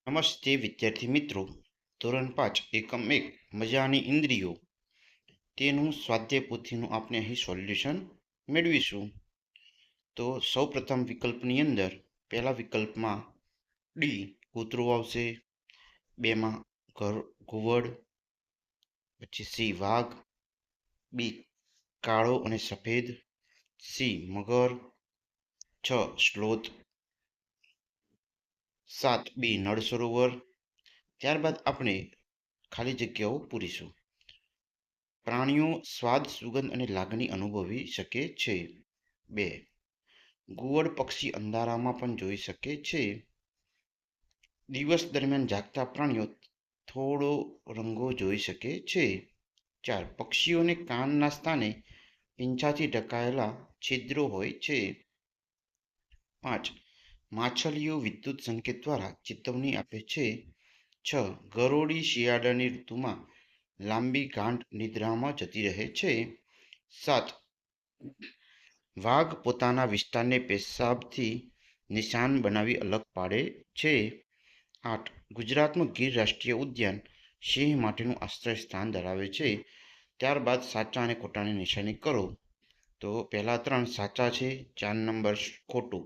નમસ્તે વિદ્યાર્થી મિત્રો. ધોરણ 5 એકમ 1 મજાની ઇન્દ્રિયો તેનું સ્વાધ્યાય પોથીનું આપણે અહીં સોલ્યુશન મેળવીશું. તો સૌપ્રથમ વિકલ્પની અંદર પહેલા વિકલ્પમાં ડી કૂતરું આવશે, બેમાં ઘુવડ, પછી સી વાઘ, બી કાળો અને સફેદ, સી મગર, 6 સ્લોથ, 7 બી નળ સરોવર. ત્યારબાદ આપણે ખાલી જગ્યાઓ પૂરીશું. પ્રાણીઓ સ્વાદ, સુગંધ અને લાગણી અનુભવી શકે છે. 2 ઘુવડ પક્ષી અંધારામાં પણ જોઈ શકે છે. દિવસ દરમિયાન જાગતા પ્રાણીઓ થોડો રંગો જોઈ શકે છે. 4 પક્ષીઓને કાનના સ્થાને પીંછાથી ઢંકાયેલા છિદ્રો હોય છે. 5 માછલીઓ વિદ્યુત સંકેત દ્વારા ચેતવણી આપે છે. 6 ગરોળી શિયાળાની ઋતુમાં લાંબી ગાઢ નિદ્રામાં જતી રહે છે. 7 વાઘ પોતાના વિસ્તારને પેશાબથી નિશાન બનાવી અલગ પાડે છે. 8 ગુજરાતનું ગીર રાષ્ટ્રીય ઉદ્યાન સિંહ માટેનું આશ્રય સ્થાન ધરાવે છે. ત્યારબાદ સાચા અને ખોટાની નિશાની કરો. તો પહેલા 3 સાચા છે, 4 નંબર ખોટું.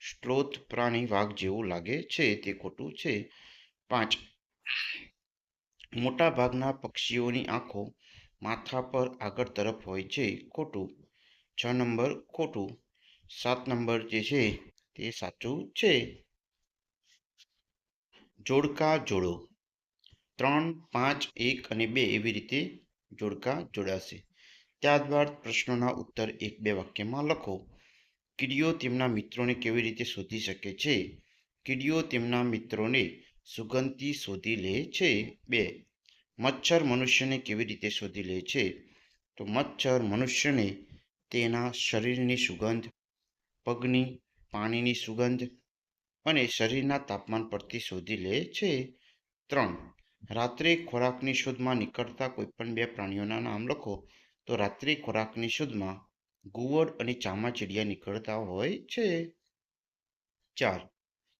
સ્લોથ પ્રાણી વાઘ જેવું લાગે છે, તે ખોટું છે. 5 મોટા ભાગના પક્ષીઓની આંખો માથા પર આગળ તરફ હોય છે, ખોટું. 6 નંબર ખોટું. 7 નંબર જે છે તે સાચું છે. જોડકા જોડો. 3, 5, 1 અને 2 એવી રીતે જોડકા જોડાશે. ત્યારબાદ પ્રશ્નોના ઉત્તર 1-2 વાક્યમાં લખો. કીડીઓ તેમના મિત્રોને કેવી રીતે શોધી શકે છે? કીડીઓ તેમના મિત્રોને સુગંધથી શોધી લે છે. 2 મચ્છર મનુષ્યને કેવી રીતે શોધી લે છે? તો મચ્છર મનુષ્યને તેના શરીરની સુગંધ, પગની, પાણીની સુગંધ અને શરીરના તાપમાન પરથી શોધી લે છે. 3 રાત્રે ખોરાકની શોધમાં નીકળતા કોઈપણ 2 પ્રાણીઓના નામ લખો. તો રાત્રે ખોરાકની શોધમાં ઘુવડ અને ચામાચીડિયા નીકળતા હોય છે. 4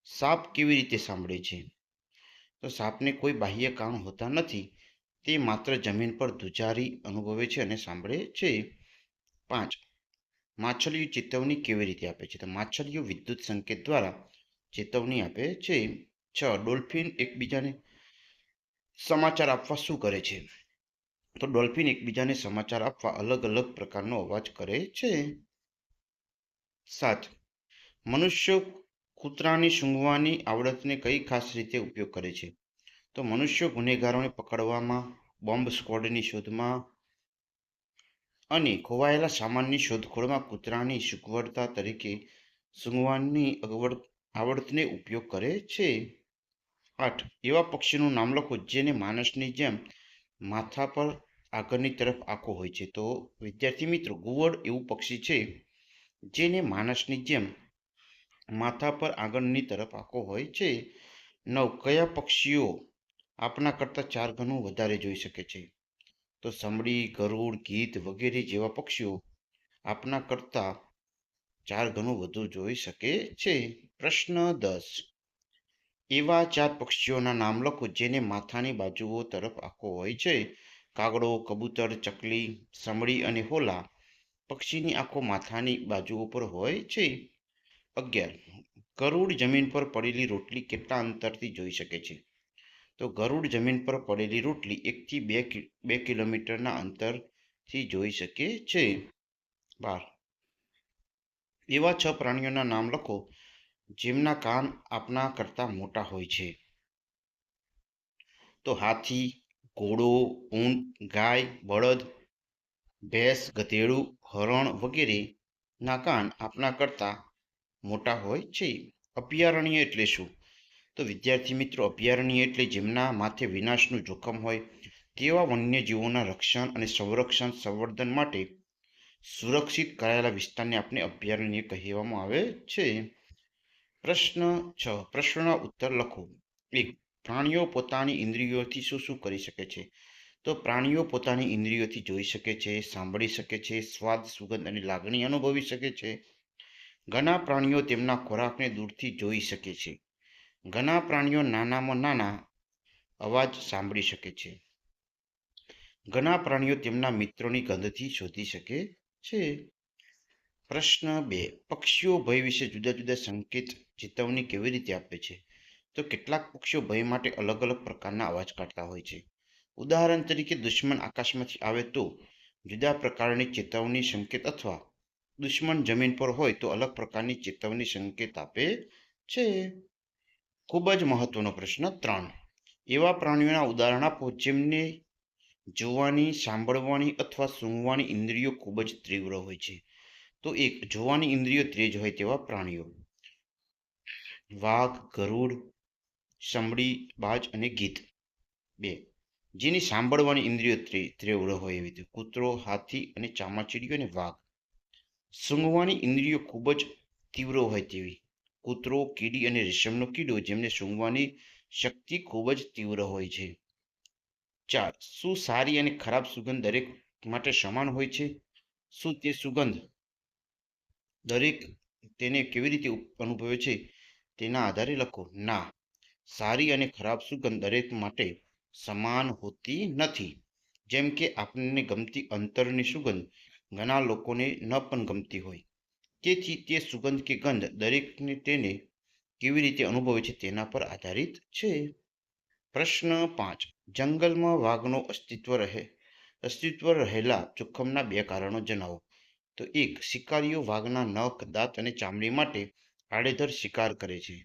સાપ કેવી રીતે સાંભળે છે? તો સાપને કોઈ બાહ્ય કાન હોતા નથી, તે માત્ર જમીન પર ધ્રુજારી અનુભવે છે અને સાંભળે છે. 5 માછલીઓ ચેતવણી કેવી રીતે આપે છે? તો માછલીઓ વિદ્યુત સંકેત દ્વારા ચેતવણી આપે છે. 6 ડોલ્ફિન એકબીજાને સમાચાર આપવા શું કરે છે? તો ડોલ્ફિન એકબીજાને સમાચાર આપવા અલગ અલગ પ્રકારનો અવાજ કરે છે. 7 મનુષ્યો કૂતરાની સૂંઘવાની આવડતને કઈ ખાસ રીતે ઉપયોગ કરે છે? તો મનુષ્યો ગુનેગારોને પકડવામાં, બોમ્બ સ્ક્વોડની શોધમાં અને ખોવાયેલા સામાનની શોધખોળમાં કૂતરાની સગવડતા તરીકે સૂંઘવાની આવડતને ઉપયોગ કરે છે. 8 એવા પક્ષીનું નામ લખો જેને માણસની જેમ માથા પર આગળની તરફ આંખો હોય છે. તો વિદ્યાર્થી મિત્રો, ઘુવડ એવું પક્ષી છે જેને માણસની જેમ માથા પર આગળની તરફ આંખો હોય છે. 9 કયા પક્ષીઓ આપણા કરતાં 4 ગણું વધારે જોઈ શકે છે? તો સમડી, ગરુડ, ગીધ વગેરે જેવા પક્ષીઓ આપના કરતાં 4 ગણું વધુ જોઈ શકે છે. પ્રશ્ન 10 એવા 4 પક્ષીઓના નામ લખો જેને માથાની બાજુઓ તરફ આંખો હોય છે. કાગડો, કબૂતર, ચકલી, સમડી અને હોલા પક્ષીની આંખો માથાની બાજુઓ પર હોય છે. 11 ગરુડ જમીન પર પડેલી રોટલી કેટલા અંતરથી જોઈ શકે છે? તો ગરુડ જમીન પર પડેલી રોટલી 1 થી 2 કિલોમીટરના અંતરથી જોઈ શકે છે. 12 એવા 6 પ્રાણીઓના નામ લખો જેમના કાન આપણા કરતાં મોટા હોય છે. તો હાથી, ઘોડો, ઊંટ, ગાય, બળદ, ભેંસ, ગધેડું, હરણ વગેરેના કાન આપણા કરતાં મોટા હોય છે. અભયારણ્ય એટલે શું? તો વિદ્યાર્થી મિત્રો, અભયારણ્ય એટલે જેમના માથે વિનાશનું જોખમ હોય તેવા વન્યજીવોના રક્ષણ અને સંવર્ધન માટે સુરક્ષિત કરાયેલા વિસ્તારને આપણે અભયારણ્ય કહેવામાં આવે છે. પ્રશ્ન 6 પ્રશ્નના ઉત્તર લખો. 1 પ્રાણીઓ પોતાની ઇન્દ્રિયોથી શું શું કરી શકે છે? તો પ્રાણીઓ પોતાની ઇન્દ્રિયોથી જોઈ શકે છે, સાંભળી શકે છે, સ્વાદ, સુગંધ અને લાગણી અનુભવી શકે છે. ઘણા પ્રાણીઓ તેમના ખોરાકને દૂરથી જોઈ શકે છે. ઘણા પ્રાણીઓ નાનામાં નાના અવાજ સાંભળી શકે છે. ઘણા પ્રાણીઓ તેમના મિત્રોની ગંધથી શોધી શકે છે. પ્રશ્ન 2. પક્ષીઓ ભય વિશે જુદા જુદા સંકેત ચેતવણી કેવી રીતે આપે છે? તો કેટલાક પક્ષીઓ ભય માટે અલગ અલગ પ્રકારના અવાજ કાઢતા હોય છે. ઉદાહરણ તરીકે દુશ્મન આકાશમાંથી આવે તો જુદા પ્રકારની ચેતવણી સંકેત અથવા દુશ્મન જમીન પર હોય તો અલગ પ્રકારની ચેતવણી સંકેત આપે છે. ખૂબ જ મહત્વનો પ્રશ્ન 3. એવા પ્રાણીઓના ઉદાહરણ આપો જેમને જોવાની, સાંભળવાની અથવા સૂંઘવાની ઇન્દ્રિયો ખૂબ જ તીવ્ર હોય છે. તો 1. જોવાની ઇન્દ્રિયો તેજ હોય તેવા પ્રાણીઓ: વાઘ, ગરુડ, સમડી, બાજ અને ગીધ. 2. જેની સાંભળવાની ઇન્દ્રિયો તીવ્ર હોય એવી રીતે કૂતરો, હાથી અને ચામાચીડિયું અને વાઘ. સૂંઘવાની ઇન્દ્રિયો ખૂબ જ તીવ્ર હોય તેવી કૂતરો, કીડી અને રેશમનો કીડો, જેમને સૂંઘવાની શક્તિ ખૂબ જ તીવ્ર હોય છે. 4. શું સારી અને ખરાબ સુગંધ દરેક માટે સમાન હોય છે? શું તે સુગંધ દરેક તેને કેવી રીતે અનુભવે છે તેના આધારે લખો. ના, સારી અને ખરાબ સુગંધ દરેક માટે સમાન હોતી નથી. જેમ કે આપણને ગમતી અંતરની સુગંધ ઘણા લોકોને ન પણ ગમતી હોય. તેથી તે સુગંધ કે ગંધ દરેકને તેને કેવી રીતે અનુભવે છે તેના પર આધારિત છે. પ્રશ્ન 5. જંગલમાં વાઘનો અસ્તિત્વ રહેલા જોખમના 2 કારણો જણાવો. તો 1. શિકારીઓ વાઘના નખ, દાંત અને ચામડી માટે આડેધડ શિકાર કરે છે.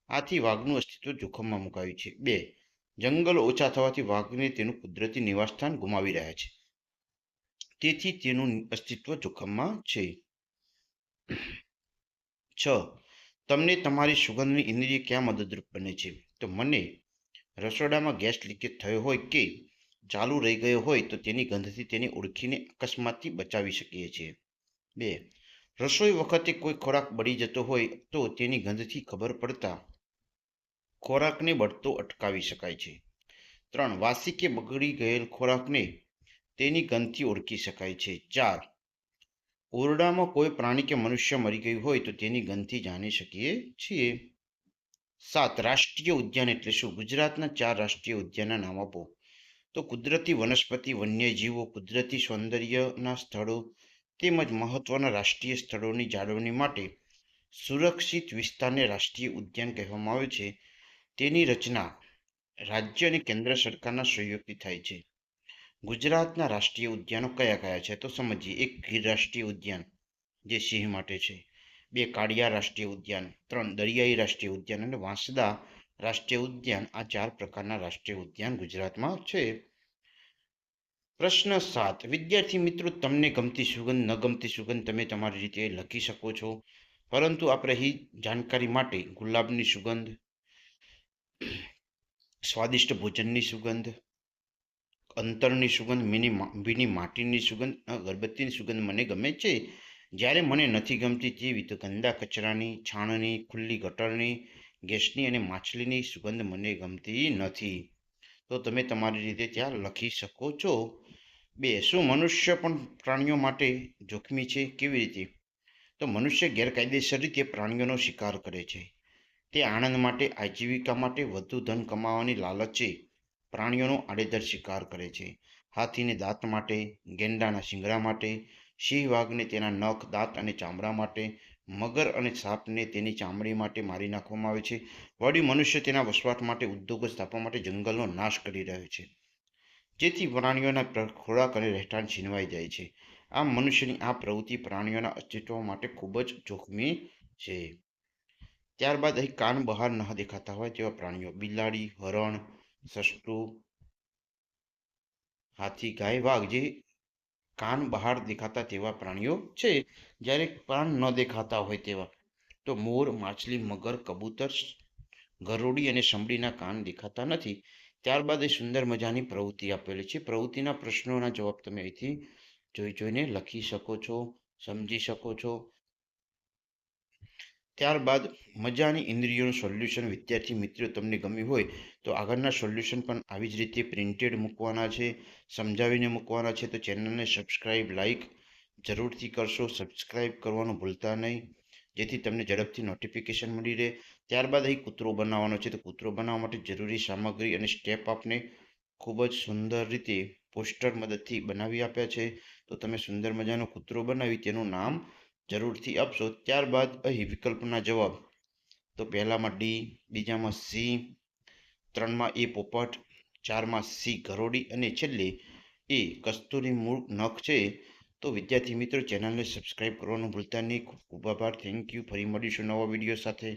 આથી વાઘનું અસ્તિત્વ જોખમમાં મુકાયું છે. 2. જંગલો ઓછા થવાથી વાઘને તેનું કુદરતી નિવાસસ્થાન ગુમાવી રહ્યા છે. તેથી તેનું અસ્તિત્વ જોખમમાં છે. 6. તમને તમારી સુગંધની ઇન્દ્રિય ક્યાં મદદરૂપ બને છે? તો મને રસોડામાં ગેસ લીકેજ થયો હોય કે ચાલુ રહી ગયો હોય તો તેની ગંધથી તેને ઓળખીને અકસ્માતથી બચાવી શકીએ છીએ. 2. રસોઈ વખતે કોઈ ખોરાક બળી જતો હોય તો તેની ગંધથી ખબર પડતા ખોરાકને બળતો અટકાવી શકાય છે. 3. વાસી કે બગડી ગયેલ ખોરાકને તેની ગંધથી ઓળખી શકાય છે. 4. ઓરડામાં કોઈ પ્રાણી કે મનુષ્ય મરી ગયું હોય તો તેની ગંધથી જાણી શકીએ છીએ. 7. રાષ્ટ્રીય ઉદ્યાન એટલે શું? ગુજરાતના 4 રાષ્ટ્રીય ઉદ્યાનના નામ આપો. તો કુદરતી વનસ્પતિ, વન્યજીવો, કુદરતી સૌંદર્યના સ્થળો તેમજ મહત્વના રાષ્ટ્રીય સ્થળોની જાળવણી માટે સુરક્ષિત વિસ્તારને રાષ્ટ્રીય ઉદ્યાન કહેવામાં આવે છે. તેની રચના રાજ્ય અને કેન્દ્ર સરકારના સહયોગથી થાય છે. ગુજરાતના રાષ્ટ્રીય ઉદ્યાનો કયા કયા છે? તો સમજીએ. 1. ગીર રાષ્ટ્રીય ઉદ્યાન, જે સિંહ માટે છે. 2. કાળિયાર રાષ્ટ્રીય ઉદ્યાન. 3. દરિયાઈ રાષ્ટ્રીય ઉદ્યાન અને વાંસદા રાષ્ટ્રીય ઉદ્યાન. આ 4 પ્રકારના રાષ્ટ્રીય ઉદ્યાન ગુજરાતમાં છે. પ્રશ્ન 7. વિદ્યાર્થી મિત્રો, તમને ગમતી સુગંધ, ન ગમતી સુગંધ તમે તમારી રીતે લખી શકો છો, પરંતુ આપણે અહીં જાણકારી માટે ગુલાબની સુગંધ, સ્વાદિષ્ટ ભોજનની સુગંધ, અંતરની સુગંધ, ભીની માટીની સુગંધ, અગરબત્તીની સુગંધ મને ગમે છે. જ્યારે મને નથી ગમતી તેવી તો ગંદા કચરાની, છાણની, ખુલ્લી ગટરની, ગેસની અને માછલીની સુગંધ મને ગમતી નથી. તો તમે તમારી રીતે ત્યાં લખી શકો છો. 2. શું મનુષ્ય પણ પ્રાણીઓ માટે જોખમી છે? કેવી રીતે? તો મનુષ્ય ગેરકાયદેસર રીતે પ્રાણીઓનો શિકાર કરે છે. તે આનંદ માટે, આજીવિકા માટે, વધુ ધન કમાવાની લાલચે પ્રાણીઓનો આડેધડ શિકાર કરે છે. હાથીને દાંત માટે, ગેંડાના શિંગડા માટે, સિંહ વાઘને તેના નખ, દાંત અને ચામડા માટે, મગર અને સાપને તેની ચામડી માટે મારી નાખવામાં આવે છે. વળી મનુષ્ય તેના વસવાટ માટે, ઉદ્યોગો સ્થાપવા માટે જંગલનો નાશ કરી રહ્યો છે, જેથી પ્રાણીઓના ખોરાક અને રહેઠાણ છીનવાઈ જાય છે. આમ મનુષ્યની આ પ્રવૃત્તિ પ્રાણીઓના અસ્તિત્વ માટે ખૂબ જ જોખમી છે. ત્યારબાદ અહીં કાન બહાર ન દેખાતા હોય તેવા પ્રાણીઓ: બિલાડી, હરણ, સસલું, હાથી, ગાય, વાઘ જે કાન બહાર દેખાતા તેવા પ્રાણીઓ છે. જ્યારે કાન ન દેખાતા હોય તેવા તો મોર, માછલી, મગર, કબૂતર, ગરોળી અને સમડીના કાન દેખાતા નથી. ત્યારબાદ એ સુંદર મજાની પ્રવૃત્તિ આપેલી છે. પ્રવૃત્તિના પ્રશ્નોના જવાબ તમે અહીંથી જોઈને લખી શકો છો, સમજી શકો છો. ત્યારબાદ મજાની ઇન્દ્રિયોનું સોલ્યુશન. વિદ્યાર્થી મિત્રો, તમને ગમ્યું હોય તો આગળના સોલ્યુશન પણ આવી જ રીતે પ્રિન્ટેડ મૂકવાના છે, સમજાવીને મૂકવાના છે. તો ચેનલને સબસ્ક્રાઈબ, લાઈક જરૂરથી કરશો. સબસ્ક્રાઈબ કરવાનું ભૂલતા નહીં, જેથી તમને ઝડપથી નોટિફિકેશન મળી રહે. ત્યારબાદ અહીં કૂતરો બનાવવાનો છે. તો કૂતરો બનાવવા માટે જરૂરી સામગ્રી અને સ્ટેપ આપને ખૂબ જ સુંદર રીતે પોસ્ટર મદદથી બનાવી આપ્યા છે. તો તમે સુંદર મજાનો કૂતરો બનાવી તેનું નામ જરૂરથી આપશો. ત્યારબાદ અહીં વિકલ્પના જવાબ, તો પહેલામાં ડી, બીજામાં સી, 3માં એ પોપટ, 4માં સી ગરોડી અને છેલ્લે એ કસ્તુરી મૂળ નખ છે. તો વિદ્યાર્થી મિત્રો, ચેનલને સબસ્ક્રાઇબ કરવાનું ભૂલતા નહીં. ખૂબ ખૂબ આભાર. Thank you. ફરી મળીશું નવા વિડીયો સાથે.